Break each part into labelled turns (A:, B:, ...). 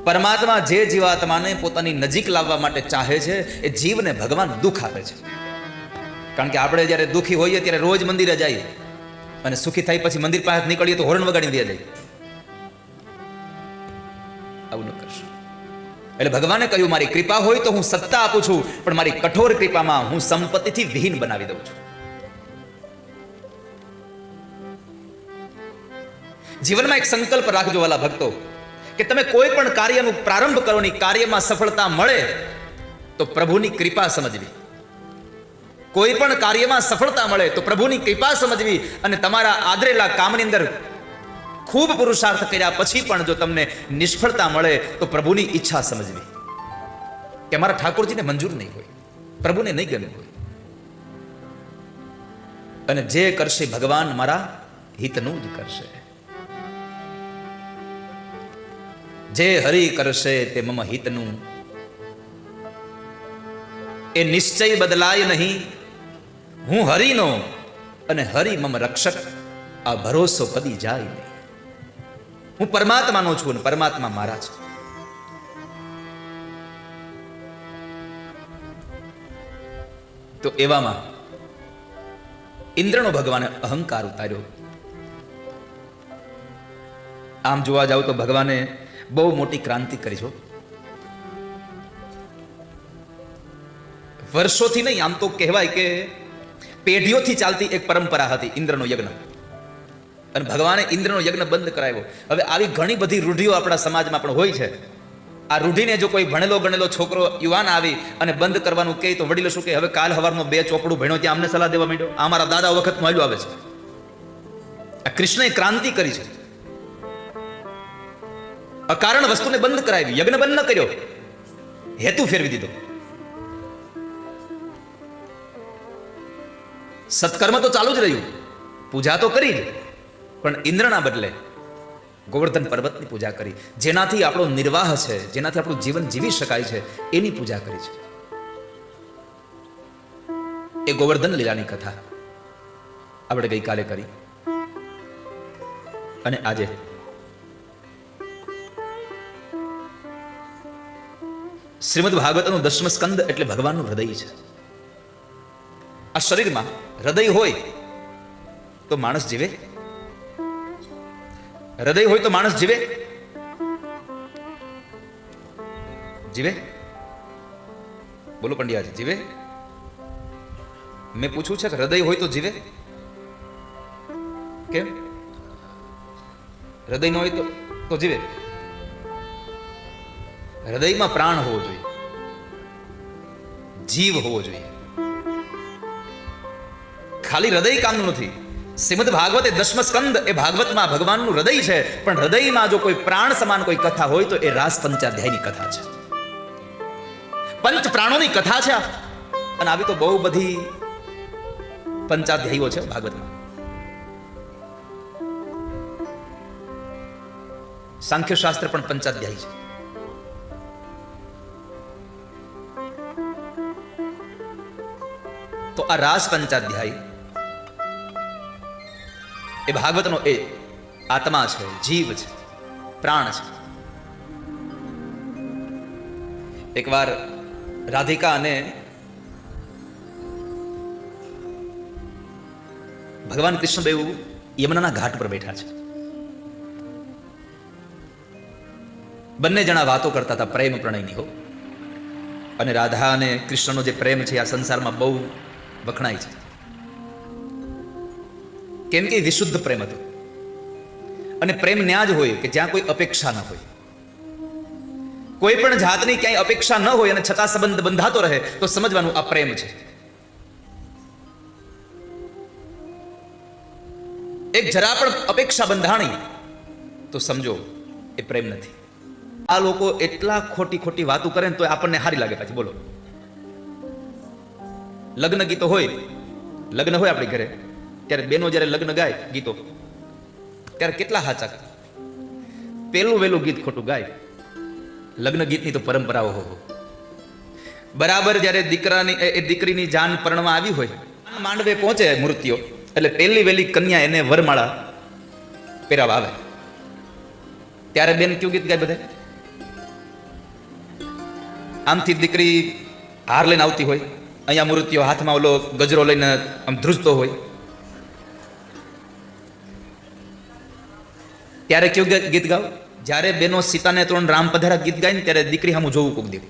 A: પરમાત્મા જે જીવાત્માને પોતાની નજીક લાવવા માટે ચાહે છે એ જીવને ભગવાન દુઃખ આપે છે. કારણ કે આપણે જ્યારે દુઃખી હોઈએ ત્યારે રોજ મંદિરે જઈએ અને સુખી થઈ પછી મંદિર પાસે નીકળીએ તો હોર્ન વગાડી દે જાય. આવું ન કરશો. એટલે ભગવાને કહ્યું મારી કૃપા હોય તો હું સત્તા આપું છું, પણ મારી કઠોર કૃપામાં હું સંપત્તિથી વિહીન બનાવી દઉં છું. જીવનમાં એક સંકલ્પ રાખજો વાલા ભક્તો, કે તમે કોઈ પણ કાર્યનું પ્રારંભ કરો ની કાર્યમાં સફળતા મળે તો પ્રભુની કૃપા સમજવી. કોઈ પણ કાર્યમાં સફળતા મળે તો પ્રભુની કૃપા સમજવી, અને તમારા આદરેલા કામની અંદર ખૂબ પુરુષાર્થ કર્યા પછી પણ જો તમને નિષ્ફળતા મળે તો પ્રભુની ઈચ્છા સમજવી કે મારા ઠાકોરજીને મંજૂર નહીં હોય, પ્રભુને નહીં ગમ્યું હોય, અને જે કરશે ભગવાન મારા હિતનું જ કરશે. જે હરિ કરશે તે મમ હિતનું, એ નિશ્ચય બદલાય નહીં. હું હરિનો અને હરિ મમ રક્ષક, આ ભરોસો કદી જાય નહીં. હું પરમાત્માનો છું અને પરમાત્મા મારા છે. તો એવામાં ઇન્દ્રનો ભગવાને અહંકાર ઉતાર્યો. આમ જોવા જાવ તો ભગવાને બહુ મોટી ક્રાંતિ કરી છો. વર્ષોથી નહીં, આમ તો કહેવાય કે પેઢીઓથી ચાલતી એક પરંપરા હતી ઇન્દ્રનો યજ્ઞ, અને ભગવાને ઇન્દ્રનો યજ્ઞ બંધ કરાવ્યો. હવે આવી ઘણી બધી રૂઢિઓ આપણા સમાજમાં પણ હોય છે. આ રૂઢિને જો કોઈ ભણેલો ગણેલો છોકરો યુવાન આવી અને બંધ કરવાનું કહે તો વડીલો શું કે, હવે કાલ હવારનો 2 ચોપડું ભણ્યો ત્યાં અમને સલાહ દેવા માંડ્યો. આ મારા દાદા વખતનું હાલ્યું આવે છે. આ કૃષ્ણએ ક્રાંતિ કરી છે. અકારણ વસ્તુને બંધ કરાવી, યજ્ઞ બંધ ન કર્યો, હેતુ ફેરવી દીધો. સત્કર્મ તો ચાલુ જ રહ્યું, પૂજા તો કરી જ, પણ ઇન્દ્રના બદલે ગોવર્ધન પર્વતની પૂજા કરી. જેનાથી આપણો નિર્વાહ છે, જેનાથી આપણું જીવન જીવી શકાય છે, એની પૂજા કરી છે. એ ગોવર્ધન લીલાની કથા આપણે ગઈકાલે કરી, અને આજે શ્રીમદ ભાગવતનું 10મ સ્કંદ એટલે ભગવાનનું હૃદય છે. આ શરીરમાં હૃદય હોય તો માણસ જીવે? હૃદય હોય તો માણસ જીવે? જીવે? બોલો પંડ્યાજી, જીવે? મેં પૂછ્યું છે કે હૃદય હોય તો જીવે? કેમ? હૃદય ન હોય તો જીવે? હૃદયમાં પ્રાણ હોવો જોઈએ, જીવ હોવો જોઈએ. ખાલી હૃદય કામનું નથી. શ્રીમદ ભાગવત એ 10મ સ્કંદ એ ભાગવતમાં ભગવાનનું હૃદય છે, પણ હૃદયમાં જો કોઈ પ્રાણ સમાન કોઈ કથા હોય તો એ રાસ પંચાધ્યાયની કથા છે. પંચ પ્રાણોની કથા છે. અને આવી તો બહુ બધી પંચાધ્યાયીઓ છે ભાગવતમાં. સાંખ્ય શાસ્ત્ર પણ પંચાધ્યાયી છે. તો આ રાસ પંચાધ્યાય એ ભાગવતનો એ આત્મા છે, જીવ છે, પ્રાણ છે. એકવાર રાધિકા અને ભગવાન કૃષ્ણ બેઉ યમુનાના ઘાટ પર બેઠા છે. બંને જણા વાતો કરતા હતા પ્રેમ પ્રણયની હો. અને રાધા અને કૃષ્ણનો જે પ્રેમ છે આ સંસારમાં બહુ વખણાય છે, કેમ કે વિશુદ્ધ પ્રેમ હતો. અને પ્રેમ ન્યા જ હોય કે જ્યાં કોઈ અપેક્ષા ન હોય. કોઈ પણ જાતની ક્યાંય અપેક્ષા ન હોય અને છતાં સંબંધ બંધાતો રહે તો સમજવાનું આ પ્રેમ છે. એક જરા પણ અપેક્ષા બંધાણી તો સમજો એ પ્રેમ નથી. આ લોકો એટલા ખોટી વાતો કરે ને તો આપણને સારી લાગે. પાછી બોલો, લગ્ન ગીતો હોય, લગ્ન હોય આપણી ઘરે, ત્યારે બેનો જ્યારે લગ્ન ગાય ગીતો, ત્યારે કેટલા હાચા. પેલું વેલું ગીત ખોટું ગાય. લગ્ન ગીતની તો પરંપરાઓ હો. બરાબર જ્યારે દીકરીની જાન પરણવા આવી હોય, માંડવે પહોંચે મૂર્તિઓ, એટલે પહેલી વેલી કન્યા એને વરમાળા પહેરાવા આવે, ત્યારે બેન કયું ગીત ગાય? બધા આમથી દીકરી હાર લઈને આવતી હોય, અહીંયા મૂર્તિઓ હાથમાં ઓલો ગજરો લઈને આમ ધ્રુજતો હોય, ત્યારે કયું ગીત ગાવ? જ્યારે બેનો સીતાને ત્રણ રામ પધારા ગીત ગાય ને ત્યારે દીકરી સામું જોવું કોક દેવું,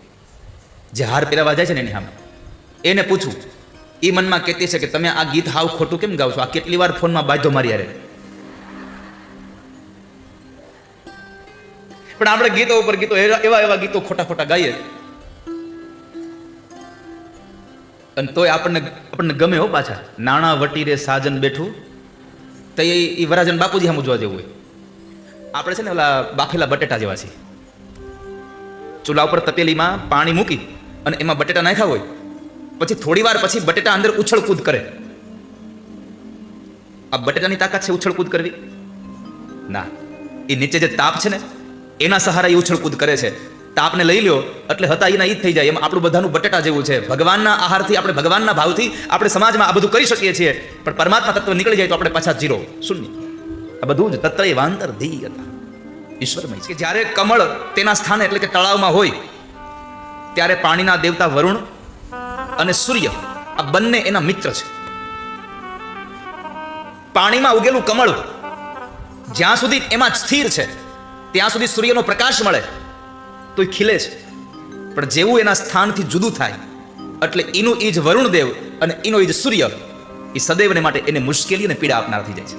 A: જે હાર પહેરાવા જાય છે ને એની સામે એને પૂછવું, એ મનમાં કહેતી છે કે તમે આ ગીત હાવ ખોટું કેમ ગાવ છો? આ કેટલી વાર ફોનમાં બાજો મારી યારે. પણ આપણે ગીતો ઉપર ગીતો એવા ગીતો ખોટા ખોટા ગાઈએ અને તોય આપણને ગમે હો પાછા. નાણા વટી રે સાજન બેઠું તો એ વરાજન બાપુજી સામું જોવા જેવું હોય. આપણે છે ને ઓલા બાફેલા બટેટા જેવા છે, ચૂલા ઉપર તપેલીમાં પાણી મૂકી અને એમાં બટેટા નાખ્યા હોય, પછી થોડી વાર પછી બટેટા અંદર ઉછળકૂદ કરે. આ બટેટાની તાકાત છે ઉછળકૂદ કરવી? ના, એ નીચે જે તાપ છે ને એના સહારા એ ઉછળકૂદ કરે છે. તાપને લઈ લ્યો એટલે હતા એના ઈ જ થઈ જાય. એમ આપણું બધાનું બટેટા જેવું છે. ભગવાનના આહારથી, આપણે ભગવાનના ભાવથી આપણે સમાજમાં આ બધું કરી શકીએ છીએ, પણ પરમાત્મા તત્વ નીકળી જાય તો આપણે પાછા જીરો, શૂન્ય. આ બધું જ તત્રય વાંતર ધી હતા ઈશ્વરમય છે. જ્યારે કમળ તેના સ્થાને એટલે કે તળાવમાં હોય ત્યારે પાણીના દેવતા વરુણ અને સૂર્ય આ બંને એના મિત્ર છે. પાણીમાં ઉગેલું કમળ જ્યાં સુધી એમાં સ્થિર છે ત્યાં સુધી સૂર્યનો પ્રકાશ મળે તો એ ખીલે છે, પણ જેવું એના સ્થાનથી જુદું થાય એટલે એનું ઈજ વરુણ દેવ અને એનો ઈજ સૂર્ય એ સદૈવને માટે એને મુશ્કેલી અને પીડા આપનાર થઈ જાય છે.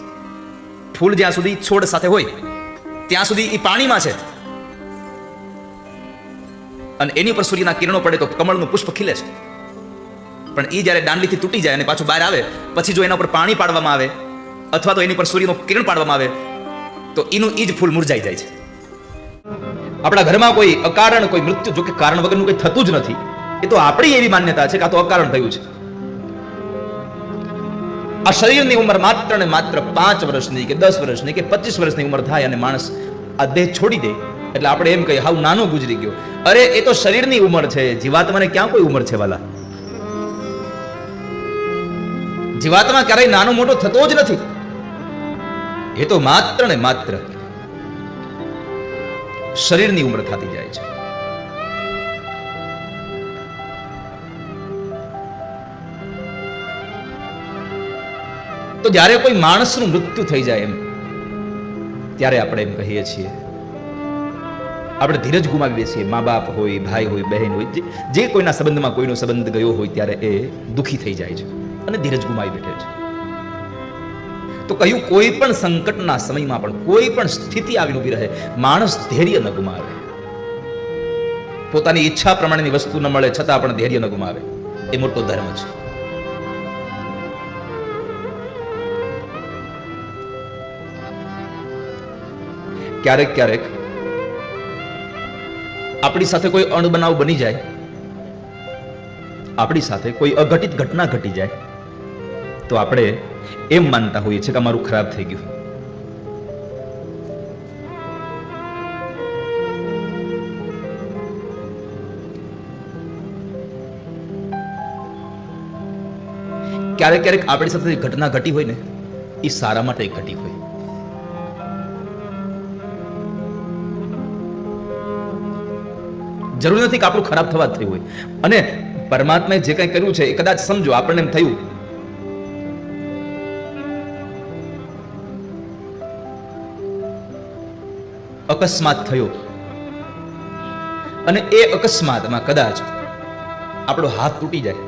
A: ફૂલ જ્યાં સુધી છોડ સાથે હોય ત્યાં સુધી એ પાણીમાં છે અને એની પર સૂર્યના કિરણો પડે તો કમળનું પુષ્પ ખીલે છે, પણ એ જ્યારે દાંડલીથી તૂટી જાય અને પાછું બહાર આવે પછી જો એના ઉપર પાણી પાડવામાં આવે અથવા તો એની પર સૂર્યનું કિરણ પાડવામાં આવે તો એનું ઈ જ ફૂલ મુરઝાઈ જાય છે. આપણા ઘરમાં કોઈ અકારણ કોઈ મૃત્યુ, જો કે કારણ વગરનું કંઈ થતું જ નથી, એ તો આપણી એવી માન્યતા છે કે આ તો અકારણ થયું છે. આ શરીરની ઉંમર માત્ર ને માત્ર 5 વર્ષની કે 10 વર્ષની કે 25 વર્ષની ઉંમર થાય અને માણસ આ દેહ છોડી દે એટલે આપણે એમ કહીએ હાવ નાનો ગુજરી ગયો. અરે એ તો શરીરની ઉંમર છે, જીવાત્માને ક્યાં કોઈ ઉંમર છે વાલા? જીવાત્મા ક્યારેય નાનો મોટો થતો જ નથી. એ તો માત્ર ને માત્ર શરીરની ઉંમર થતી જાય છે. તો જ્યારે કોઈ માણસનું મૃત્યુ થઈ જાય એમ ત્યારે આપણે એમ કહીએ છીએ, આપણે ધીરજ ગુમાવી બેસીએ. મા બાપ હોય, ભાઈ હોય, બહેન હોય, જે કોઈના સંબંધમાં કોઈનો સંબંધ ગયો હોય ત્યારે એ દુઃખી થઈ જાય છે અને ધીરજ ગુમાવી બેઠે છે. તો કહ્યું કોઈ પણ સંકટના સમયમાં પણ કોઈ પણ સ્થિતિ આવીને ઊભી રહે, માણસ ધૈર્ય ન ગુમાવે. પોતાની ઈચ્છા પ્રમાણેની વસ્તુ ન મળે છતાં પણ ધૈર્ય ન ગુમાવે, એ મોટો ધર્મ છે. ક્યારેક ક્યારેક આપણી સાથે કોઈ અણબનાવ બની જાય, આપણી સાથે કોઈ અઘટિત ઘટના ઘટી જાય તો આપણે એમ માનતા હોઈએ છીએ કે અમારું ખરાબ થઈ ગયું. ક્યારેક ક્યારેક આપણી સાથે ઘટના ઘટી હોય ને એ સારા માટે ઘટી હોય. જરૂર નથી કે આપણું ખરાબ થવા જ થયું હોય. અને પરમાત્માએ જે કંઈ કર્યું છે એ કદાચ સમજો આપણને એમ થયું અકસ્માત થયો અને એ અકસ્માતમાં કદાચ આપણો હાથ તૂટી જાય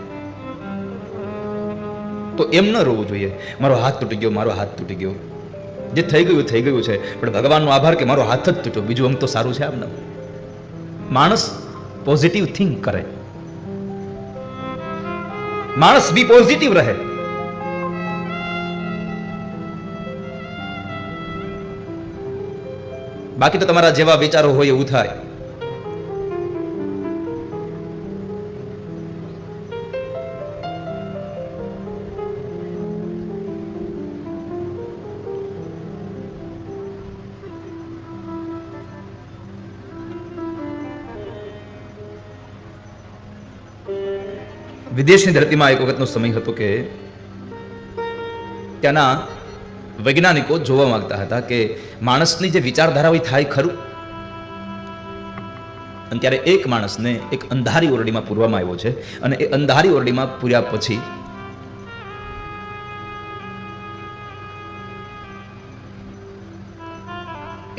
A: તો એમ ન રોવું જોઈએ, મારો હાથ તૂટી ગયો, મારો હાથ તૂટી ગયો. જે થઈ ગયું છે, પણ ભગવાનનો આભાર કે મારો હાથ જ તૂટ્યો, બીજું આમ તો સારું છે. આમ માણસ પોઝિટિવ થિંક કરે, માણસ બી પોઝિટિવ રહે. બાકી તો તમારા જેવા વિચારો હોય એવું થાય. વિદેશની ધરતીમાં એક વખતનો સમય હતો કે ત્યાંના વૈજ્ઞાનિકો જોવા માંગતા હતા કે માણસની જે વિચારધારા હોય થાય ખરું. અને ત્યારે એક માણસને એક અંધારી ઓરડીમાં પૂરવામાં આવ્યો છે, અને એ અંધારી ઓરડીમાં પૂર્યા પછી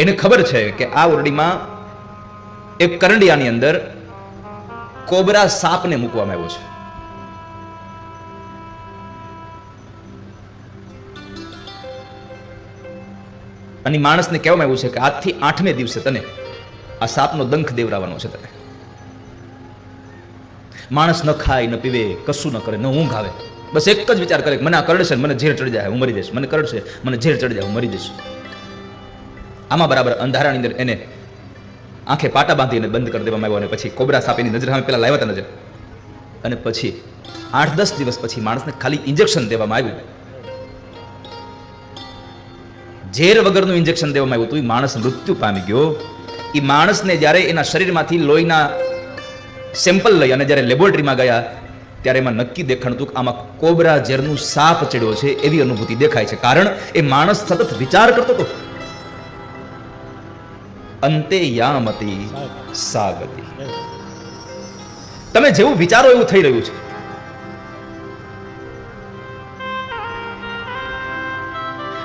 A: એને ખબર છે કે આ ઓરડીમાં એક કરંડિયાની અંદર કોબરા સાપને મૂકવામાં આવ્યો છે. અને માણસને કહેવામાં આવ્યું છે કે આજથી 8મે દિવસે તને આ સાપનો દંખ દેવરાવાનો છે તને. માણસ ન ખાય ન પીવે, કશું ન કરે, ન ઊંઘ આવે, બસ એક જ વિચાર કરે કે મને આ કરડશે, મને ઝેર ચડી જાય હું મરી જઈશ, મને કરડશે, મને ઝેર ચડી જાય હું મરી જઈશ. આમાં બરાબર અંધારાની અંદર એને આંખે પાટા બાંધીને બંધ કરી દેવામાં આવ્યો, અને પછી કોબરા સાપ એની નજર સામે પેલા લાવ્યા હતા નજર, અને પછી 8-10 દિવસ પછી માણસને ખાલી ઇન્જેક્શન દેવામાં આવ્યું. ઝેર વગરનું ઇન્જેક્શન દેવામાં આવ્યું તો એ માણસ મૃત્યુ પામી ગયો. એ માણસને જ્યારે એના શરીરમાંથી લોહીના સેમ્પલ લઈ અને જ્યારે લેબોરેટરીમાં ગયા ત્યારે એમાં નક્કી દેખાણું હતું કે આમાં કોબરા ઝેરનું સાપ ચડ્યો છે એવી અનુભૂતિ દેખાય છે. કારણ એ માણસ સતત વિચાર કરતો હતો, અંતે યામતી સાગતિ. તમે જેવું વિચારો એવું થઈ રહ્યું છે.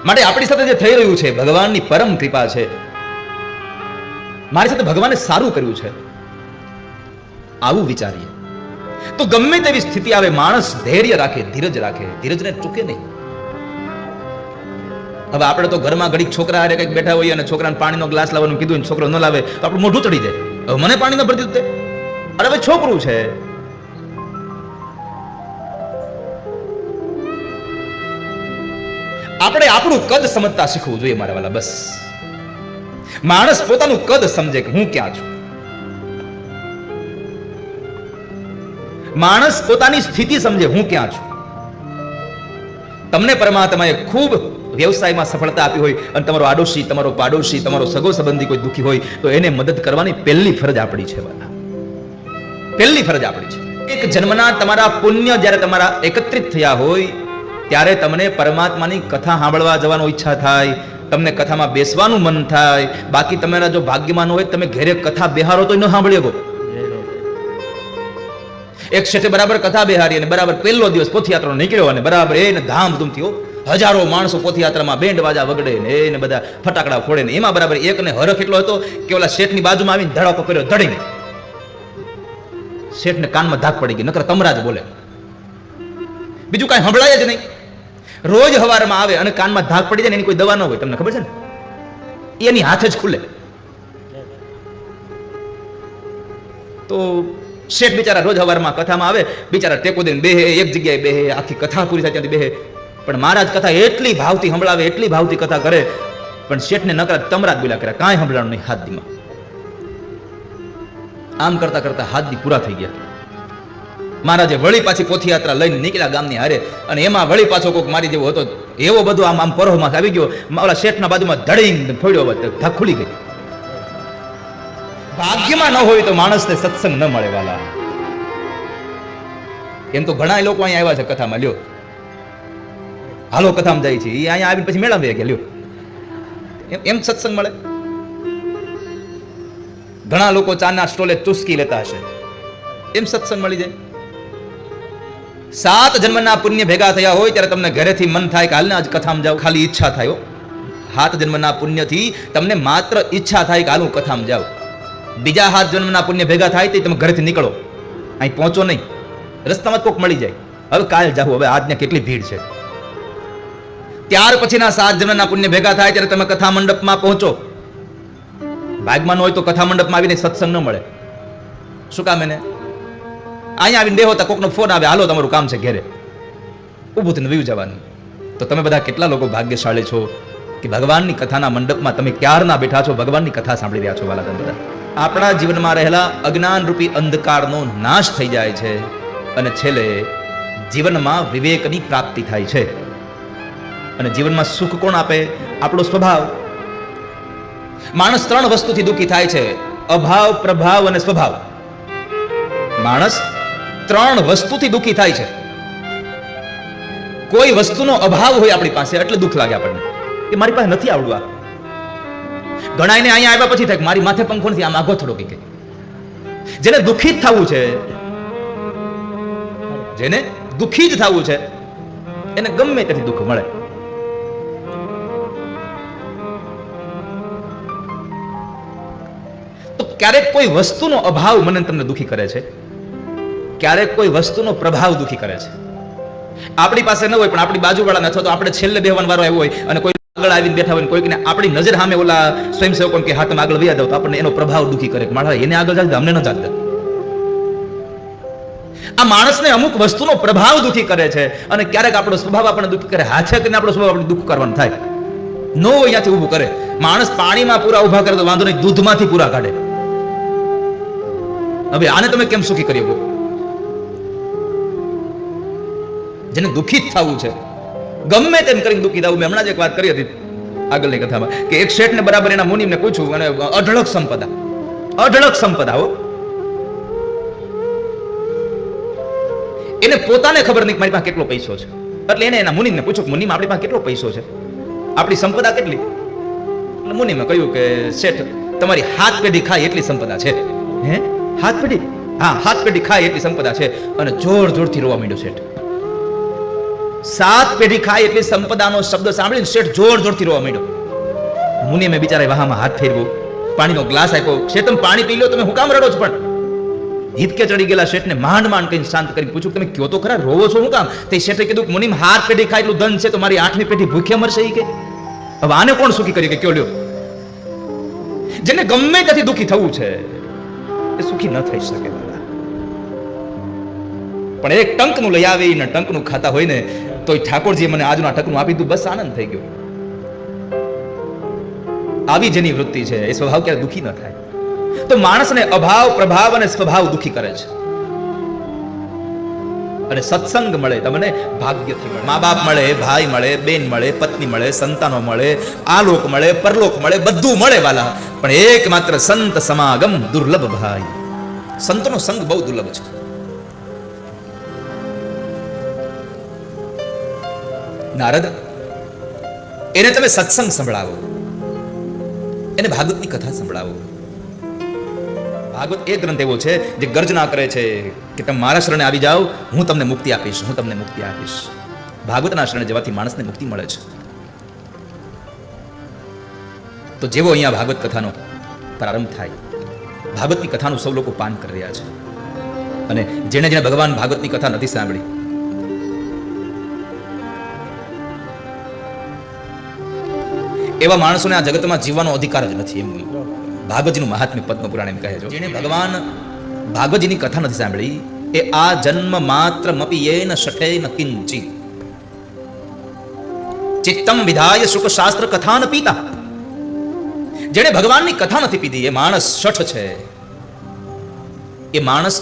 A: માટે આપણી સાથે જે થઈ રહ્યું છે ભગવાનની પરમ કૃપા છે. મારી સાથે ભગવાને સારું કર્યું છે આવું વિચારીએ તો ગમે તેવી સ્થિતિ આવે માણસ ધૈર્ય રાખે, ધીરજ રાખે, ધીરજને ચૂકે નહીં. હવે આપણે તો ઘરમાં ઘડીક છોકરા હારે કંઈક બેઠા હોઈએ અને છોકરાને પાણીનો ગ્લાસ લાવવાનું કીધું, છોકરો ન લાવે તો આપણું મોઢું ચડી જાય. હવે મને પાણી ન ભરતી દીધું, અરે હવે છોકરું છે. આપણે આપણું કદ સમજતા શીખવું જોઈએ મારા વાલા. બસ માણસ પોતાનું કદ સમજે કે હું ક્યાં છું. માણસ પોતાની સ્થિતિ સમજે હું ક્યાં છું. તમને પરમાત્માએ ખૂબ વ્યવસાયમાં સફળતા આપી હોય અને તમારો આડોશી, તમારો પાડોશી, તમારો સગો સંબંધી કોઈ દુઃખી હોય તો એને મદદ કરવાની પહેલી ફરજ આપણી છે. પહેલી ફરજ આપણી છે. એક જન્મના તમારા પુણ્ય જ્યારે તમારા એકત્રિત થયા હોય ત્યારે તમને પરમાત્માની કથા સાંભળવા જવાનો ઈચ્છા થાય, તમને કથામાં બેસવાનું મન થાય. બાકી તમારા જો ભાગ્યમાન હોય તમે ઘરે કથા બેહારો તો ન સાંભળી શકો. એક શેઠે બરાબર કથા બેહારી અને બરાબર પહેલો દિવસ પોથયાત્રાનો નીકળ્યો અને બરાબર એને ધામધૂમથી હજારો માણસો પોથયાત્રામાં બેન્ડ વાજા વગડે ને એને બધા ફટાકડા ફોડે ને એમાં બરાબર એકને હરખ એટલો હતો કે ઓલા શેઠની બાજુમાં આવીને ધડાકો કર્યો, ધડીને શેઠને કાનમાં ધાક પડી ગઈ, નકર તમરા જ બોલે, બીજું કાંઈ સંભળાય જ નહીં. રોજ હવારમાં આવે અને કાનમાં ધાક પડી જાય ને એની કોઈ દવા ન હોય, તમને ખબર છે ને, એની હાથે જ ખુલે. તો શેઠ બિચારા રોજ હવારમાં કથામાં આવે, બિચારા ટેકો દઈને બેહે, એક જગ્યાએ બેહે, આખી કથા પૂરી થાય ત્યાંથી બેહે. પણ મહારાજ કથા એટલી ભાવથી સંભળાવે, એટલી ભાવથી કથા કરે, પણ શેઠને નકરા તમરા જ બોલ્યા કરે, કાંઈ સંભળાણું નહીં હાથ દીમાં. આમ કરતા કરતા હાથ દી પૂરા થઈ ગયા. મહારાજે વળી પાછી પોથયાત્રા લઈને નીકળ્યા ગામની હારે, અને એમાં વળી પાછો કોઈક મારી જેવો હતો, એવો બધો આમ આમ પરોહમાં આવી ગયો, ઓલા શેઠના બાજુમાં ધડીને ફોડ્યો, ધક ખુલી ગઈ. ભાગ્યમાં ન હોય તો માણસને સત્સંગ ન મળે વાલા. એમ તો ઘણા લોકો અહીંયા આવ્યા છે કથામાં, લ્યો હાલો કથામાં જાય છે, એ અહીંયા આવીને પછી મેળા ગયા, લ્યો એમ સત્સંગ મળે. ઘણા લોકો ચાના સ્ટોલે ચુસ્કી લેતા હશે, એમ સત્સંગ મળી જાય. 7 જન્મના પુણ્ય ભેગા થયા હોય ત્યારે તમને ઘરેથી મન થાય કે હાલને આજ કથામાં જાવ, ખાલી ઈચ્છા થાય. 7 જન્મના પુણ્યથી તમને માત્ર ઈચ્છા થાય કે હાલ હું કથામાં જાવ. બીજા 7 જન્મના પુણ્ય ભેગા થાય તો તમે ઘરેથી નીકળો, અહીં પહોંચો નહીં, રસ્તામાં કોક મળી જાય, હવે કાલ જાવ, હવે આજને કેટલી ભીડ છે. ત્યાર પછીના 7 જન્મના પુણ્ય ભેગા થાય ત્યારે તમે કથા મંડપમાં પહોંચો. ભાગમાં ન હોય તો કથા મંડપમાં આવીને સત્સંગ ન મળે. શું કામ એને અહીંયા આવીને બેહો તો કોકનો ફોન આવે, હાલો તમારું કામ છે ઘેરે, ઊભું થઈને વયું જવાનું. તો તમે બધા કેટલા લોકો ભાગ્યશાળી છો કે ભગવાનની કથાના મંડપમાં તમે ક્યારના બેઠા છો, ભગવાનની કથા સાંભળી રહ્યા છો. વાલા તમે બધા આપણા જીવનમાં રહેલા અજ્ઞાન રૂપી અંધકારનો નાશ થઈ જાય છે અને છેલ્લે જીવનમાં વિવેકની પ્રાપ્તિ થાય છે. અને જીવનમાં સુખ કોણ આપે? આપણો સ્વભાવ. માણસ 3 વસ્તુથી દુઃખી થાય છે: અભાવ, પ્રભાવ અને સ્વભાવ. માણસ 3 વસ્તુથી દુઃખી થાય છે. કોઈ વસ્તુનો અભાવ હોય આપણી પાસે એટલે દુઃખ લાગે આપણને, કે મારી પાસે નથી આવડું. આ ઘણા એને અહીંયા આવ્યા પછી થાય મારી માથે પંખો નથી, આમ આગો થોડો કે જેને દુઃખી જ થવું છે, જેને દુઃખી જ થવું છે, એને ગમે ત્યાંથી દુઃખ મળે. તો ક્યારેક કોઈ વસ્તુનો અભાવ મને તમને દુઃખી કરે છે, ક્યારેક કોઈ વસ્તુનો પ્રભાવ દુઃખી કરે છે. આપણી પાસે ન હોય પણ આપણી બાજુવાળાને અથવા તો આપણે છેલ્લે બેહવાનો વારો આવ્યો હોય અને કોઈ આગળ આવીને બેઠા હોય, કોઈકને આપણી નજર સામે ઓલા સ્વયંસેવકો કે હા તમે આગળ વ્યા જાવ તો આપણને એનો પ્રભાવ દુઃખી કરે, મારા એને આગળ ચાલતા અમને ન ચાલતા. આ માણસને અમુક વસ્તુનો પ્રભાવ દુઃખી કરે છે અને ક્યારેક આપણો સ્વભાવ આપણને દુઃખી કરે. હાથે કરીને આપણો સ્વભાવ આપણે દુઃખ કરવાનું થાય. નો હોય ત્યાંથી ઊભું કરે. માણસ પાણીમાં પૂરા ઊભા કરે તો વાંધો નહીં, દૂધમાંથી પૂરા કાઢે. હવે આને તમે કેમ સુખી કરી શકો? જેને દુઃખી જ થવું છે, ગમે તેમ કરીને દુઃખી થવું. મેં હમણાં જ એક વાત કરી હતી આગળની કથામાં કે એક શેઠને બરાબર એના મુનિમને પૂછ્યું અને અઢળક સંપદા હો, એને પોતાને ખબર નહીં કે મારી પાસે કેટલો પૈસો છે. એટલે એને એના મુનિને પૂછ્યું કે મુનિમાં આપણી પાસે કેટલો પૈસો છે, આપણી સંપદા કેટલી? એટલે મુનિમે કહ્યું કે શેઠ તમારી હાથ પેઢી ખાય એટલી સંપદા છે. હે હાથ પેઢી? હા, હાથ પેઢી ખાય એટલી સંપદા છે. અને જોર જોરથી રોવા માંડ્યો શેઠ. 7 પેઢી ખાય એટલી સંપદાનો શબ્દ સાંભળીને શેઠ જોર જોરથી રોવા માંડ્યો. મુનિમે બિચારા વાહમાં હાથ ફેરવ્યો, પાણીનો ગ્લાસ આપ્યો. શેઠ તમે પાણી પી લો, તમે હું કામ રડો છો? પણ હિતકે ચડી ગયેલા શેઠને માંડ કહીને શાંત કરી પૂછ્યું તમે કયો તો ખરા, રોવો છો હું કામ? તે શેઠે કીધું કે મુનિમ 7 પેઢી ખાય એટલું ધન છે તો મારી 8મી પેઢી ભૂખ્યા મરશે. કે હવે આને કોણ સુખી કરી કે કયો લ્યો? જેને ગમે ત્યાંથી દુઃખી થવું છે એ સુખી ન થઈ શકે. પણ એક ટંકનું લઈ આવીને ટંકનું ખાતા હોય ને તો ઠાકોરજીએ મને આજના ટંકનું આપી દીધું, બસ આનંદ થઈ ગયો. આવી જેની વૃત્તિ છે એ સ્વભાવ ક્યારે દુઃખી ન થાય. તો માણસને અભાવ, પ્રભાવ અને સ્વભાવ દુઃખી કરે છે. અને સત્સંગ મળે તમને ભાગ્યથી મળે. મા બાપ મળે, ભાઈ મળે, બેન મળે, પત્ની મળે, સંતાનો મળે, આલોક મળે, પરલોક મળે, બધું મળે વાલા, પણ એકમાત્ર સંત સમાગમ દુર્લભ ભાઈ. સંતનો સંગ બહુ દુર્લભ છે. નારદ એને તમે સત્સંગ સંભળાવો, એને ભાગવતની કથા સંભળાવો. ભાગવત એ ગ્રંથ એવો છે જે ગર્જના કરે છે કે તમે મારા શરણે આવી જાઓ, હું તમને મુક્તિ આપીશ, હું તમને મુક્તિ આપીશ. ભાગવતના શરણે જવાથી માણસને મુક્તિ મળે છે. તો જેવો અહીંયા ભાગવત કથાનો પ્રારંભ થાય, ભાગવતની કથાનું સૌ લોકો પાન કરી રહ્યા છે. અને જેને જેને ભગવાન ભાગવતની કથા નથી સાંભળી, એવા માણસોને આ જગતમાં જીવવાનો અધિકાર જ નથી. એમ ભાગવતજીનું મહાત્મ્ય પદ્મ પુરાણ એમ કહે છે. જેને ભગવાન ભાગવતજીની કથા નથી સાંભળી એ આ જન્મ માત્ર મપી યેન શઠેન કિંચિત ચિત્તમ વિધાય શુક શાસ્ત્ર કથા ન પીતા. જેને ભગવાનની કથા નથી પીધી એ માણસ શઠ છે. એ માણસ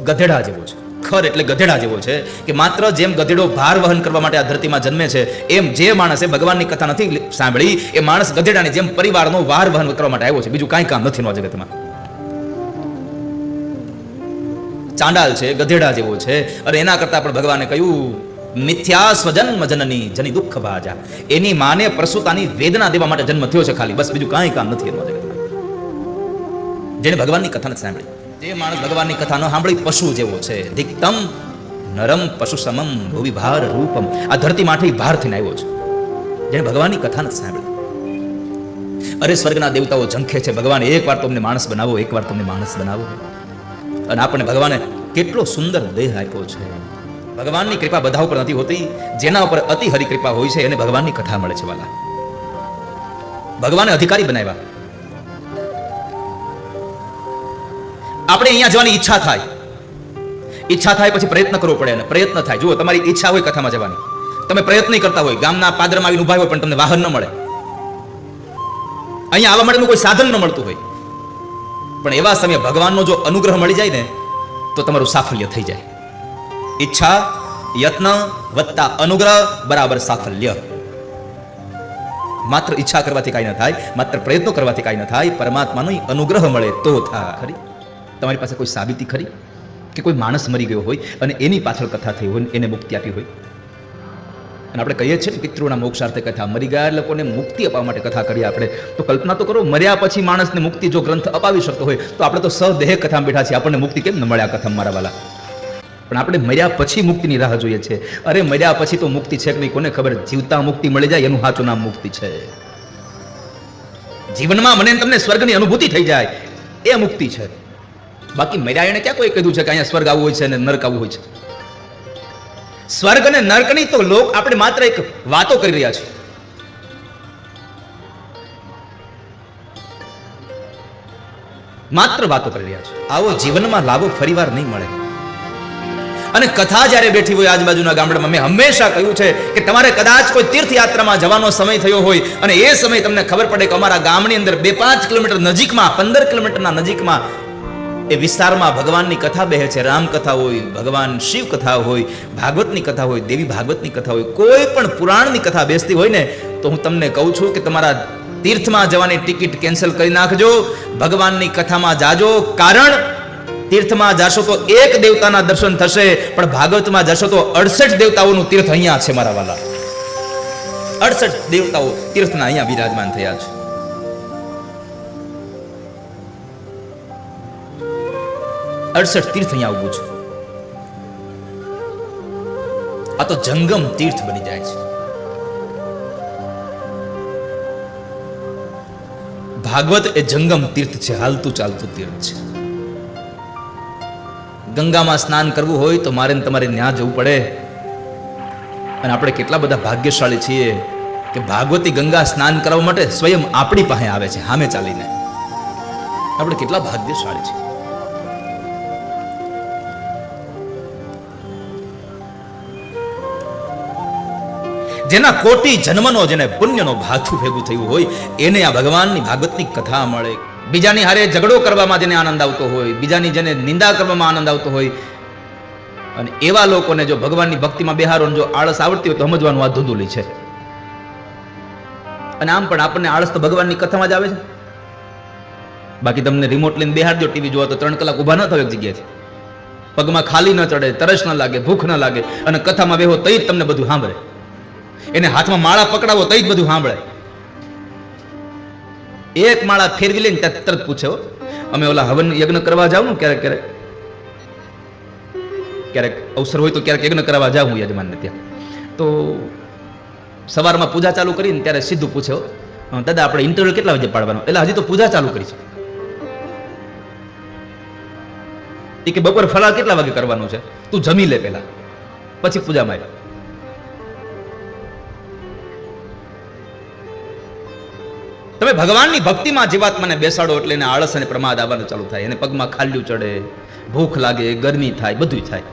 A: ગધેડા જેવો છે. ખર એટલે ગધેડા જેવો છે કે માત્ર જેમ ગધેડો ભાર વહન કરવા માટે આ ધરતીમાં જન્મે છે, એમ જે માણસે ભગવાનની કથા નથી સાંભળી એ માણસ ગધેડાની જેમ પરિવારનો ભાર વહન કરવા માટે આવ્યો છે. બીજું કાંઈ કામ નથી આ જગતમાં. ચાંડાલ છે, ગધેડા જેવો છે. અને એના કરતા પણ ભગવાને કહ્યું મિથ્યા સ્વજન્મ જનની જની દુઃખ ભાજા. એની માને પ્રસૂતાની વેદના દેવા માટે જન્મ થયો છે ખાલી, બસ બીજું કાંઈ કામ નથી એનું જગતમાં. જેને ભગવાનની કથા નથી સાંભળી, જે માણસ ભગવાનની કથા ન સાંભળી પશુ જેવો છે. દિક્તમ નરમ પશુ સમમ ભુવિ ભાર રૂપમ. આ ધરતી માટે ભાર થઈને આવ્યો છે જેને ભગવાનની કથા નથી સાંભળી. અરે સ્વર્ગના દેવતાઓ ઝંખે છે ભગવાન એકવાર તમને માણસ બનાવો, એકવાર તમને માણસ બનાવો. અને આપણને ભગવાને કેટલો સુંદર દેહ આપ્યો છે. ભગવાનની કૃપા બધા ઉપર નથી હોતી, જેના ઉપર અતિ હરિ કૃપા હોય છે એને ભગવાનની કથા મળે છે વાલા. ભગવાને અધિકારી બનાવ્યા. આપણે અહીંયા જવાની ઈચ્છા થાય પછી પ્રયત્ન કરવો પડે. અને પ્રયત્ન થાય, જુઓ તમારી ઈચ્છા હોય કથામાં જવાની, તમે પ્રયત્ન કરતા હોય, ગામના પાદરમાં આવીને ઉભા હોય પણ તમને વાહન ન મળે, અહીંયા આવવા માટેનું કોઈ સાધન ન મળતું હોય, પણ એવા સમયે ભગવાનનો જો અનુગ્રહ મળી જાય ને તો તમારું સાફલ્ય થઈ જાય. ઈચ્છા યત્ન વત્તા અનુગ્રહ બરાબર સાફલ્ય. માત્ર ઈચ્છા કરવાથી કાંઈ ન થાય, માત્ર પ્રયત્નો કરવાથી કાંઈ ન થાય. પરમાત્માનો અનુગ્રહ મળે તો થાય. ખરી તમારી પાસે કોઈ સાબિતી ખરી કે કોઈ માણસ મરી ગયો હોય અને એની પાછળ કથા થઈ હોય, એને મુક્તિ આપી હોય? અને આપણે કહીએ છીએ ને પિતૃના મોક્ષાર્થે કથા, મરી ગયા લોકોને મુક્તિ અપાવવા માટે કથા કરીએ આપણે. તો કલ્પના તો કરો, મર્યા પછી માણસને મુક્તિ જો ગ્રંથ અપાવી શકતો હોય તો આપણે તો સદેહ કથામાં બેઠા છીએ, આપણને મુક્તિ કેમ ન મળે આ કથા મારા વાલા? પણ આપણે મર્યા પછી મુક્તિની રાહ જોઈએ છે. અરે મર્યા પછી તો મુક્તિ છે કે નહીં કોને ખબર? જીવતા મુક્તિ મળી જાય એનું સાચું નામ મુક્તિ છે. જીવનમાં મને તમને સ્વર્ગની અનુભૂતિ થઈ જાય એ મુક્તિ છે. બાકી મર્યા એને ક્યાં કોઈ કીધું છે કે અહીંયા સ્વર્ગ આવવું હોય છે અને નરક આવવું હોય છે? સ્વર્ગ અને નરકની તો લોક આપણે માત્ર એક વાતો કરી રહ્યા છીએ. માત્ર વાતો કરી રહ્યા છે. આવો જીવનમાં લાવો ફરીવાર નહીં મળે. અને કથા જ્યારે બેઠી હોય આજુબાજુના ગામડામાં, મેં હંમેશા કહ્યું છે કે તમારે કદાચ કોઈ તીર્થયાત્રામાં જવાનો સમય થયો હોય અને એ સમય તમને ખબર પડે કે અમારા ગામની અંદર 2-5 કિલોમીટર નજીકમાં, 15 કિલોમીટરના નજીકમાં એ વિસ્તારમાં ભગવાનની કથા બેહે છે. રામ કથા હોય, ભગવાન શિવ કથા હોય, ભાગવતની કથા હોય, દેવી ભાગવતની કથા હોય, કોઈ પણ પુરાણની કથા બેસતી હોય ને, તો હું તમને કહું છું કે તમારા તીર્થમાં જવાની ટિકિટ કેન્સલ કરી નાખજો, ભગવાનની કથામાં જાજો. કારણ તીર્થમાં જાશો તો એક દેવતાના દર્શન થશે, પણ ભાગવતમાં જશો તો 68 દેવતાઓનું તીર્થ અહીંયા છે મારા વાલા. 68 દેવતાઓ તીર્થના અહીંયા વિરાજમાન થયા છે. 68 તીર્થ અહીંયા ઉભું છે. આ તો જંગમ તીર્થ બની જાય છે. ભાગવત એ જંગમ તીર્થ છે, હાલતું ચાલતું તીર્થ છે. ગંગામાં સ્નાન કરવું હોય તો મારે તમારે ત્યાં જવું પડે. અને આપણે કેટલા બધા ભાગ્યશાળી છીએ કે ભાગવતી ગંગા સ્નાન કરવા માટે સ્વયં આપણી પાસે આવે છે, સામે ચાલીને. આપણે કેટલા ભાગ્યશાળી છીએ. જેના કોટી જન્મનો, જેને પુણ્યનો ભાથું ભેગું થયું હોય એને આ ભગવાનની ભાગવતની કથા મળે. બીજાની હારે ઝઘડો કરવામાં જેને આનંદ આવતો હોય, બીજાની જેને નિંદા કરવામાં આનંદ આવતો હોય, અને એવા લોકોને જો ભગવાનની ભક્તિમાં બેહારો જો આળસ આવડતી હોય તો સમજવાનું આ ધૂંધુલી છે. અને આમ પણ આપણને આળસ તો ભગવાનની કથામાં જ આવે છે. બાકી તમને રિમોટ લઈને બેહાડજો ટીવી જોવા તો 3 કલાક ઊભા ન થાવ એક જગ્યાએથી. પગમાં ખાલી ન ચડે, તરસ ન લાગે, ભૂખ ન લાગે, અને કથામાં બેહો તો જ તમને બધું સાંભળે. એને હાથમાં માળા પકડાવો તો જ બધું સાંભળે. એક માળા ફેરવી લઈને ત્યાં તરત પૂછે, અમે ઓલા હવન યજ્ઞ કરવા જાવ ને ક્યારેક ક્યારેક ક્યારેક અવસર હોય તો ક્યારેક યજ્ઞ કરવા જાઉં હું યજમાનને ત્યાં. તો સવારમાં પૂજા ચાલુ કરીને ત્યારે સીધું પૂછે, દાદા આપણે ઇન્ટરવ્યુ કેટલા વાગે પાડવાનો? એટલે હજી તો પૂજા ચાલુ કરી છે. એ કે બપોર ફરાળ કેટલા વાગે કરવાનું છે? તું જમી લે પહેલા, પછી પૂજામાં આવે. તમે ભગવાનની ભક્તિમાં જીવાત્માને બેસાડો એટલે એને આળસ અને પ્રમાદ આવવાનું ચાલુ થાય. એને પગમાં ખાલ્યું ચડે, ભૂખ લાગે, ગરમી થાય, બધું થાય.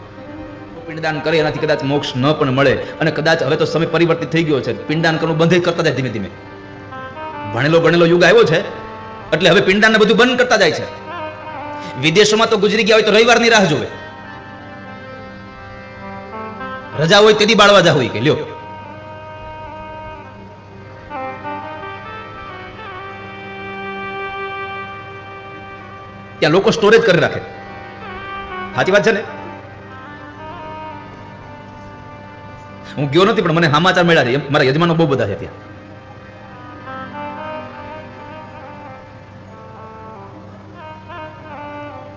A: પિંડદાન કરે એનાથી કદાચ મોક્ષ ન પણ મળે. અને કદાચ હવે તો સમય પરિવર્તિત થઈ ગયો છે, પિંડદાન કરવું બંધ કરતા જાય ધીમે ધીમે. ભણેલો યુગ આવ્યો છે એટલે હવે પિંડદાનને બધું બંધ કરતા જાય છે. વિદેશોમાં તો ગુજરી ગયા હોય તો રવિવારની રાહ જોવે, રજા હોય તેથી બાળવા જા હોય કે લ્યો. ત્યાં લોકો સ્ટોરેજ કરી રાખે. સાચી વાત છે ને? હું ગયો નથી પણ મને સમાચાર મળ્યા છે, મારા યજમાનો બહુ બધા છે ત્યાં.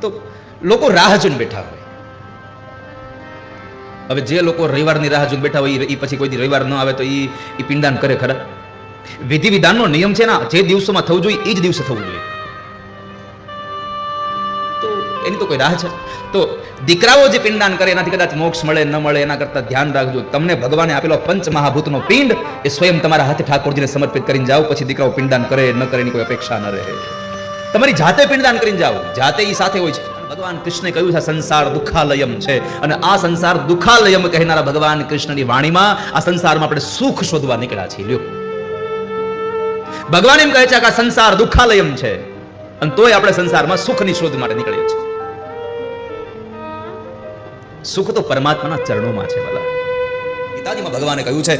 A: તો લોકો રાહ જોઈને બેઠા હોય. હવે જે લોકો રવિવારની રાહ જોઈને બેઠા હોય એ પછી કોઈ દી રવિવાર ન આવે તો એ પિંડદાન કરે ખરા? વિધિ વિધાનનો નિયમ છે ને, જે દિવસોમાં થવું જોઈએ એ જ દિવસે થવું જોઈએ. એની તો કોઈ રાહ છે? તો દીકરાઓ જે પિંડદાન કરે એનાથી કદાચ મોક્ષ મળે ન મળે એના કરતા ધ્યાન રાખજો. તમને ભગવાને આપેલો પંચ મહાભૂતનો પિંડ એ સ્વયં તમારા હાથે ઠાકોરજીને સમર્પિત કરીને જાઓ, પછી દીકરાઓ પિંડદાન કરે ન કરે એની કોઈ અપેક્ષા ન રહે. તમારી જાતે પિંડદાન કરીને જાઓ, જાતે એ સાથે હોય છે. ભગવાન કૃષ્ણે કહ્યું છે સંસાર દુઃખાલયમ છે, અને આ સંસાર દુઃખાલયમ કહેનારા ભગવાન કૃષ્ણની વાણીમાં આ સંસારમાં આપણે સુખ શોધવા નીકળ્યા છીએ. લ્યો, ભગવાન એમ કહે છે કે આ સંસાર દુઃખાલયમ છે, અને તોય આપણે સંસારમાં સુખની શોધ માટે નીકળીએ છીએ. સુખ તો પરમાત્માના ચરણોમાં છે. ભલા ગીતાજીમાં ભગવાને કહ્યું છે,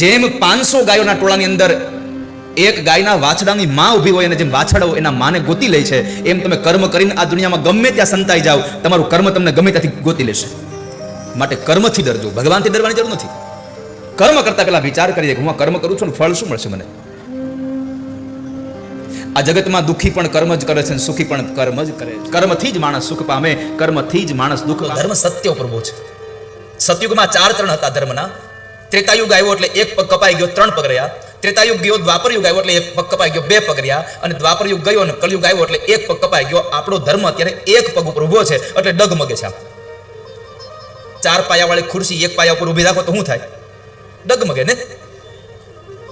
A: જેમ 500 ગાયોના ટોળાની અંદર એક ગાયના વાછડાની માં ઊભી હોય અને જેમ વાછડાઓ એના માને ગોતી લે છે, એમ તમે કર્મ કરીને આ દુનિયામાં ગમે ત્યાં સંતાઈ જાઓ, તમારું કર્મ તમને ગમે ત્યાંથી ગોતી લેશે. માટે કર્મથી ડરજો, ભગવાનથી ડરવાની જરૂર નથી. કર્મ કરતા પહેલા વિચાર કરીએ કે હું આ કર્મ કરું છું ને ફળ શું મળશે મને. આ જગતમાં દુઃખી પણ કર્મ જ કરે છે અને સુખી પણ કર્મ જ કરે છે. કર્મથી જ માણસ સુખ પામે, કર્મથી જ માણસ દુઃખ. ધર્મ સત્ય ઉપર ઉભો છે. સતયુગમાં 4 ચરણ હતા ધર્મના. ત્રેતાયુગ આવ્યો એટલે 1 પગ કપાઈ ગયો, 3 પગ રહ્યા. ત્રેતાયુગ ગયો, દ્વાપર યુગ આવ્યો એટલે 1 પગ કપાઈ ગયો, 2 પગ રહ્યા. અને દ્વાપર યુગ ગયો અને કલયુગ આવ્યો એટલે 1 પગ કપાઈ ગયો. આપણો ધર્મ અત્યારે 1 પગ ઉપર ઉભો છે એટલે ડગમગે છે. 4 પાયા વાળી ખુરશી 1 પાયા ઉપર ઊભી રાખો તો શું થાય? ડગમગે ને.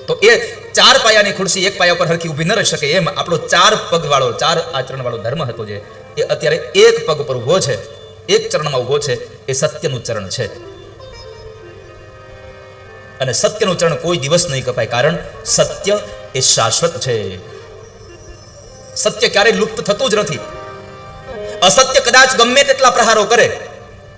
A: તો એ 4 પાયાની ખુરશી 1 પાયા ઉપર હરખી ઊભી ન રહી શકે. એમ આપણો 4 પગ વાળો, 4 આચરણ વાળો ધર્મ હતો જે, એ અત્યારે 1 પગ ઉપર ઉભો છે, 1 ચરણમાં ઉભો છે. એ સત્યનું ચરણ છે. અને સત્યનું ચરણ કોઈ દિવસ નહીં કપાય, કારણ સત્ય એ શાશ્વત છે. સત્ય ક્યારેય લુપ્ત થતું જ નથી. અસત્ય કદાચ ગમે તેટલા પ્રહારો કરે,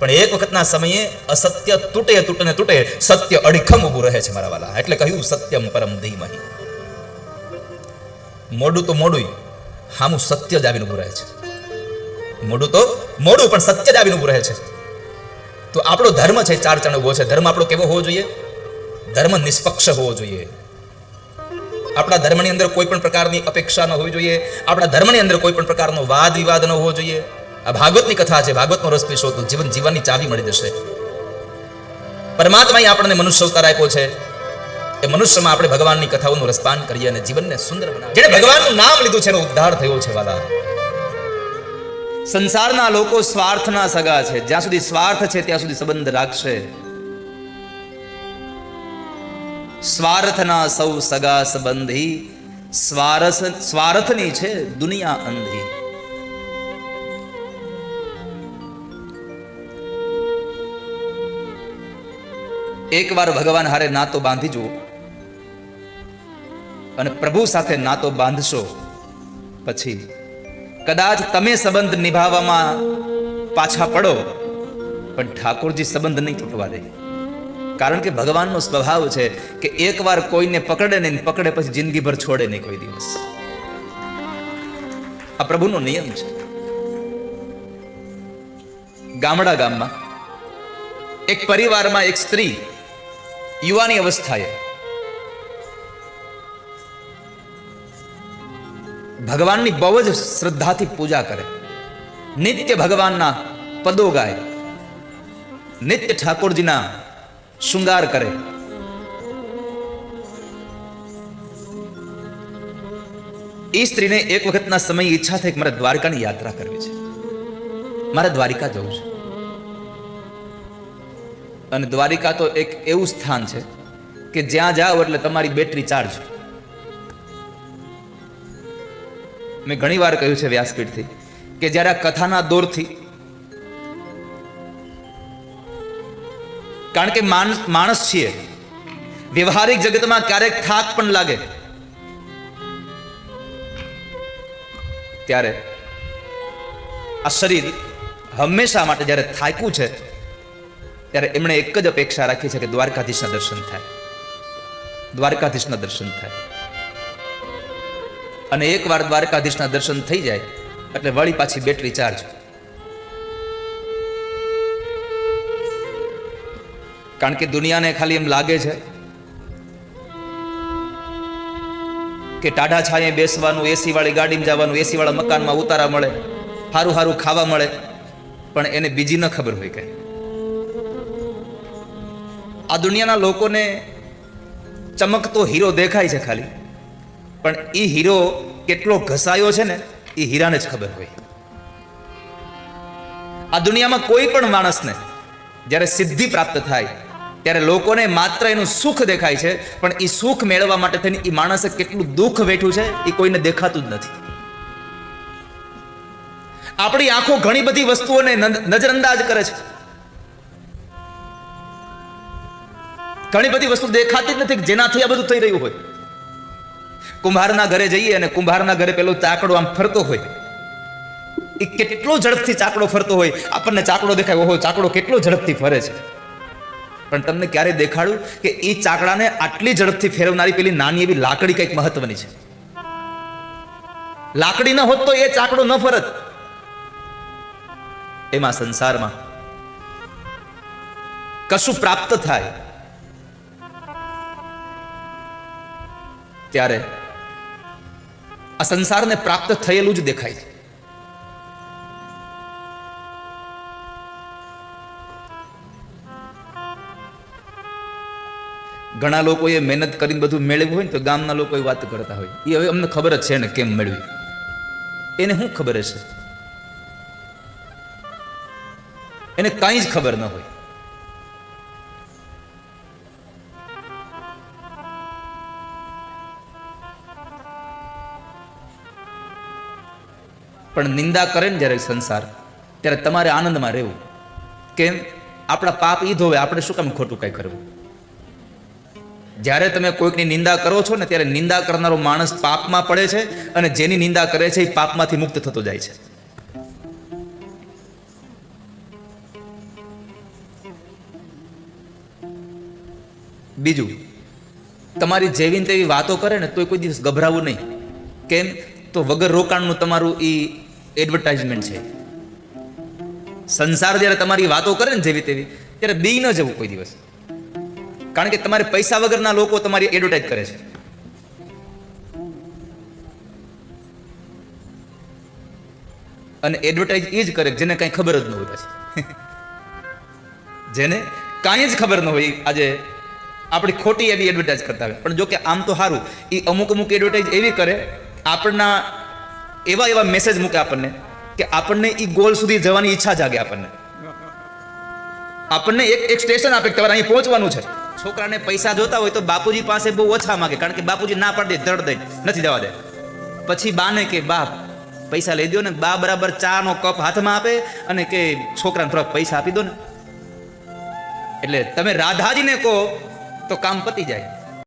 A: પણ એક વખતના સમયે અસત્ય તૂટે તૂટે ને તૂટે, સત્ય અડીખમ ઊભું રહે છે મારા વાલા. એટલે કહ્યું સત્યમ પરમ ધીમહિ. મોડું તો મોડું, હામું સત્ય જ આવીને ઊભું રહે છે. મોડું તો મોડું, પણ સત્ય જ આવીને ઊભું રહે છે. તો આપણો ધર્મ છે 4 ચરણ ઉભો છે. ધર્મ આપણો કેવો હોવો જોઈએ? ધર્મ નિષ્પક્ષ હોવો જોઈએ. આપણા ધર્મની અંદર કોઈ પણ પ્રકારની અપેક્ષા ન હોવી જોઈએ. આપણા ધર્મની અંદર કોઈ પણ પ્રકારનો વાદ વિવાદ ન હોવો જોઈએ. આ ભાગવતની કથા છે. ભાગવતનો રસ પીશો તો જીવન જીવવાની ચાવી મળી જશે. પરમાત્માએ આપણને મનુષ્ય અવતાર આપ્યો છે. એ મનુષ્યમાં આપણે ભગવાનની કથાઓનું રસપાન કરીએ અને જીવનને સુંદર બનાવીએ. જેણે ભગવાનનું નામ લીધું છે એનો ઉદ્ધાર થયો છે વાલા. સંસારના લોકો સ્વાર્થના સગા છે. જ્યાં સુધી સ્વાર્થ છે ત્યાં સુધી સંબંધ રાખશે. સ્વાર્થના સૌ સગા સંબંધી, સ્વાર્થની છે દુનિયા અંધી. એકવાર ભગવાન હારે નાતો બાંધી જુઓ અને પ્રભુ સાથે નાતો બાંધશો, પછી કદાચ તમે સંબંધ નિભાવવામાં પાછા પડો, પણ ઠાકોરજી સંબંધ નહીં તૂટવા દે. કારણ કે ભગવાનનો સ્વભાવ છે કે એકવાર કોઈને પકડે નહીં, પકડે પછી જિંદગીભર છોડે નહીં કોઈ દિવસ. આ પ્રભુનો નિયમ છે. ગામમાં એક પરિવારમાં એક સ્ત્રી યુવાની અવસ્થાએ ભગવાનની બહુ જ શ્રદ્ધાથી પૂજા કરે, નિત્ય ભગવાનના પદો ગાય, નિત્ય ઠાકોરજીના શૃંગાર કરે. એ સ્ત્રીને એક વખતના સમય ઈચ્છા થઈ કે મારે દ્વારકાની યાત્રા કરવી છે, મારે દ્વારિકા જવું છે. અને દ્વારિકા તો એક એવું સ્થાન છે કે જ્યાં જાઓ એટલે તમારી બેટરી ચાર્જ. મેં ઘણી વાર કહ્યું છે વ્યાસપીઠથી કે જ્યારે આ કથાના દોરથી, કારણ કે માણસ છીએ, વ્યવહારિક જગતમાં ક્યારેક થાક પણ લાગે, ત્યારે આ શરીર હંમેશા માટે જ્યારે થાક્યું છે ત્યારે એમણે એક જ અપેક્ષા રાખી છે કે દ્વારકાધીશના દર્શન થાય, દ્વારકાધીશના દર્શન થાય. અને એકવાર દ્વારકાધીશના દર્શન થઈ જાય એટલે વળી પાછી બેટરી ચાર્જ. કારણ કે દુનિયાને ખાલી એમ લાગે છે કે ટાઢા છાંયે બેસવાનું, એસી વાળી ગાડીમાં જવાનું, એસી વાળા મકાનમાં ઉતારા મળે, સારું સારું ખાવા મળે, પણ એને બીજી ન ખબર હોય કે આ દુનિયાના લોકોને ચમકતો હીરો દેખાય છે ખાલી, પણ એ હીરો કેટલો ઘસાયો છે ને એ હીરાને જ ખબર હોય. આ દુનિયામાં કોઈ પણ માણસને જ્યારે સિદ્ધિ પ્રાપ્ત થાય ત્યારે લોકોને માત્ર એનું સુખ દેખાય છે, પણ એ સુખ મેળવવા માટે થઈને એ માણસે કેટલું દુઃખ વેઠ્યું છે એ કોઈને દેખાતું જ નથી. આપણી આંખો ઘણી બધી વસ્તુઓને નજરઅંદાજ કરે છે. ઘણી બધી વસ્તુ દેખાતી જ નથી જેનાથી આ બધું થઈ રહ્યું હોય. કુંભારના ઘરે જઈએ અને કુંભારના ઘરે પેલો ચાકડો આમ ફરતો હોય, એ કેટલો ઝડપથી ચાકડો ફરતો હોય, આપણને ચાકડો દેખાય, ઓહો ચાકડો કેટલો ઝડપથી ફરે છે. પણ તમને ક્યારે દેખાડું કે એ ચાકડાને આટલી ઝડપથી ફેરવનારી પેલી નાની એવી લાકડી કંઈક મહત્વની છે. લાકડી ન હોત તો એ ચાકડો ન ફરત. એમાં સંસારમાં કશું પ્રાપ્ત થાય ત્યારે આ સંસારને પ્રાપ્ત થયેલું જ દેખાય છે. ઘણા લોકોએ મહેનત કરીને બધું મેળવ્યું હોય ને તો ગામના લોકો વાત કરતા હોય, એ હવે અમને ખબર જ છે ને કેમ મેળવી, એને શું ખબર હશે? એને કાંઈ જ ખબર ન હોય. પણ નિંદા કરે ને જ્યારે સંસાર, ત્યારે તમારે આનંદમાં રહેવું. કેમ? આપણા પાપ ઈ ધોવે, આપણે શું કામ ખોટું કઈ કરવું? જ્યારે તમે કોઈકની નિંદા કરો છો ને ત્યારે નિંદા કરનારો માણસ પાપમાં પડે છે, અને જેની નિંદા કરે છે એ પાપમાંથી મુક્ત થતો જાય છે. બીજું, તમારી જેવી તેવી વાતો કરે ને તો કોઈ દિવસ ગભરાવું નહીં. કેમ? તો વગર રોકાણનું તમારું એ એડવર્ટાઇઝમેન્ટ છે. સંસાર જ્યારે તમારી વાતો કરે ને જેવી તેવી, ત્યારે બી ન જવું કોઈ દિવસ. કારણ કે તમારે પૈસા વગરના લોકો તમારી એડવર્ટાઇઝ કરે છે. અને એડવર્ટાઇઝ એ જ કરે જેને કાંઈ ખબર જ ન હોય. પછી જેને કાંઈ જ ખબર ન હોય આજે આપણી ખોટી એવી એડવર્ટાઇઝ કરતા હોય. પણ જો કે આમ તો સારું, એ અમુક એડવર્ટાઇઝ એવી કરે, આપણના એવા મેસેજ મૂકે આપણને કે આપણને એ ગોલ સુધી જવાની ઈચ્છા જાગે. આપણને એક સ્ટેશન આપે, તમારે અહીં પહોંચવાનું છે. છોકરાને પૈસા જોતા હોય તો બાપુજી પાસે બહુ ઓછા માગે, કારણ કે બાપુજી ના પાડી દે, ધડ દે, નથી જવા દે. પછી બાને કે બાપ પૈસા લઈ દો ને, બા બરાબર ચાનો કપ હાથમાં આપે અને કે છોકરાને થોડાક પૈસા આપી દો ને. એટલે તમે રાધાજીને કહો તો કામ પતી જાય.